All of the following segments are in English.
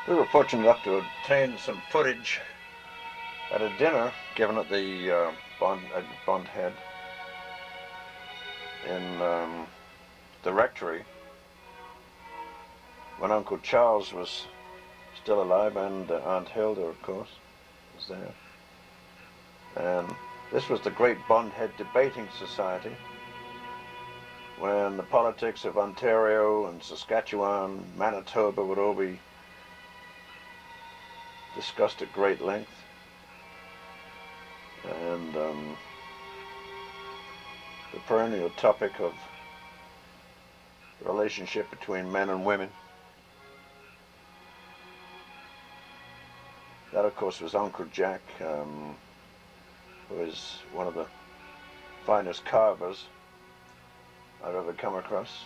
We were fortunate enough to obtain some footage at a dinner given at the Bond Head in the rectory when Uncle Charles was still alive, and Aunt Hilda, of course, was there. And this was the Great Bond Head Debating Society, when the politics of Ontario and Saskatchewan, Manitoba would all be discussed at great length. And the perennial topic of the relationship between men and women. That, of course, was Uncle Jack, who is one of the finest carvers I've ever come across.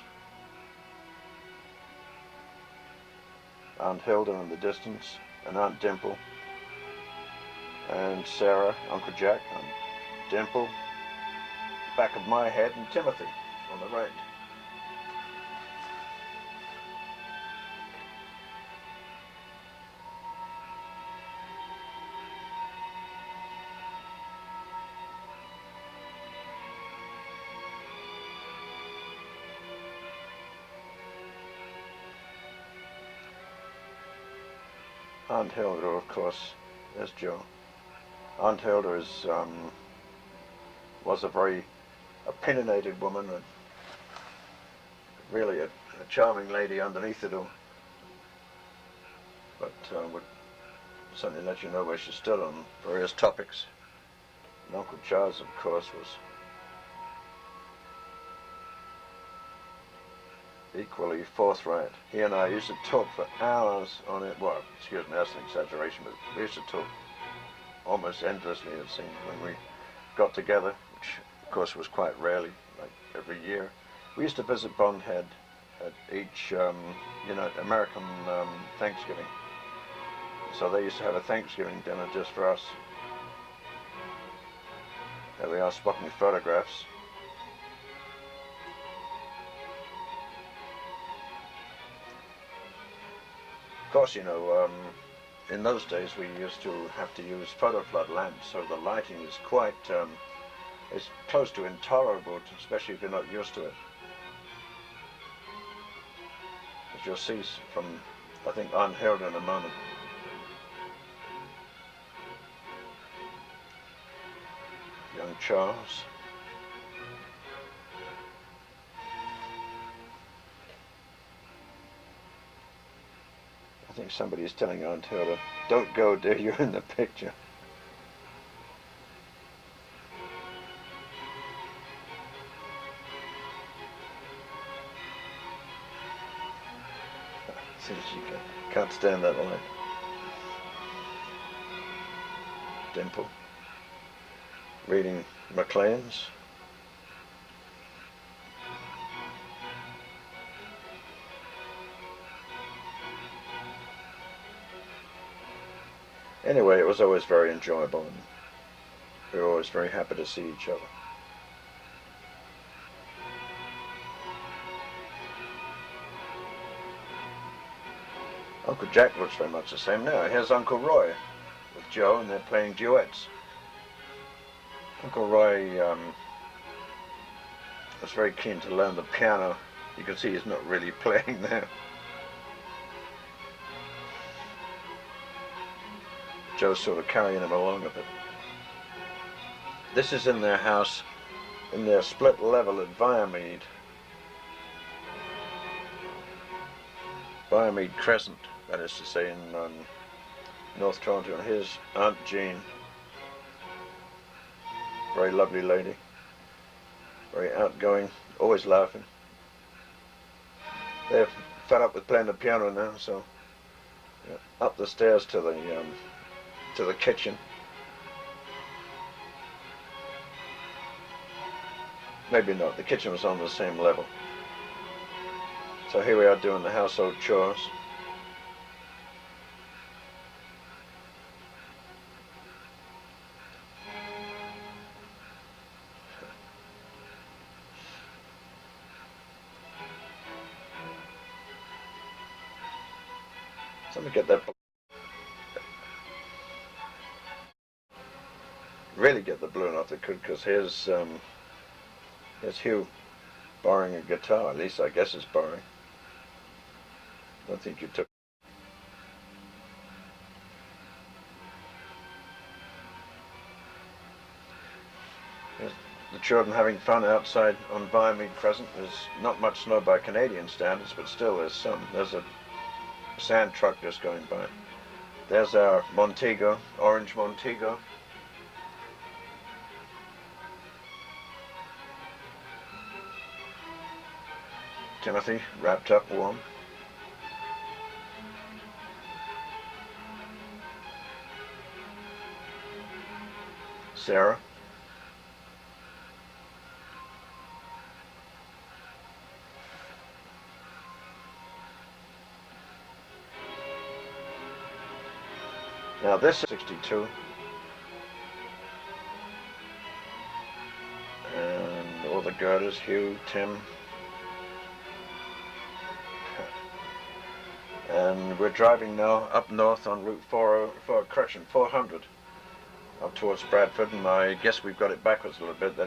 Aunt Hilda in the distance, and Aunt Dimple, and Sarah, Uncle Jack, and Dimple, back of my head, and Timothy on the right. Aunt Hilda, of course, there's Joe. Aunt Hilda is, was a very opinionated woman, and really a charming lady underneath it all. But would certainly let you know where she stood on various topics. And Uncle Charles, of course, was equally forthright. He and I used to talk for hours on it. Well, excuse me, that's an exaggeration, but we used to talk almost endlessly, it seemed, when we got together, which of course was quite rarely, like every year. We used to visit Bond Head at each American Thanksgiving. So they used to have a Thanksgiving dinner just for us. There we are, spotting photographs. Of course, you know, in those days we used to have to use photo flood lamps, so the lighting is quite, it's close to intolerable, especially if you're not used to it. As you'll see from, I think, Aunt Hilda in a moment. Young Charles. I think somebody is telling Aunt Hilda, "Don't go, dear, you're in the picture." See, she can't stand that light. Dimple reading Maclean's. Anyway, it was always very enjoyable, and we were always very happy to see each other. Uncle Jack looks very much the same now. Here's Uncle Roy with Joe, and they're playing duets. Uncle Roy was very keen to learn the piano. You can see he's not really playing now. Joe's sort of carrying him along a bit. This is in their house, in their split level at Viamead. Viamead Crescent, that is to say, in North Toronto. And here's Aunt Jean. Very lovely lady. Very outgoing, always laughing. They're fed up with playing the piano now, so yeah, up the stairs to the kitchen. Maybe not, the kitchen was on the same level. So here we are doing the household chores. So let me get that really get the balloon off, they could, because here's Hugh borrowing a guitar. At least I guess it's borrowing. I don't think you took. The children having fun outside on Viamede Crescent. There's not much snow by Canadian standards, but still there's some. There's a sand truck just going by. There's our Montego, orange Montego. Timothy, wrapped up warm. Sarah. Now this is 62. And all the girders, Hugh, Tim. And we're driving now up north on Route 400 up towards Bradford, and I guess we've got it backwards a little bit.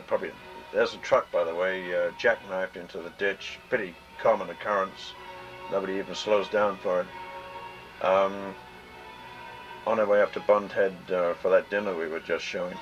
There's a truck, by the way, jackknifed into the ditch. Pretty common occurrence. Nobody even slows down for it. On our way up to Bond Head for that dinner we were just showing.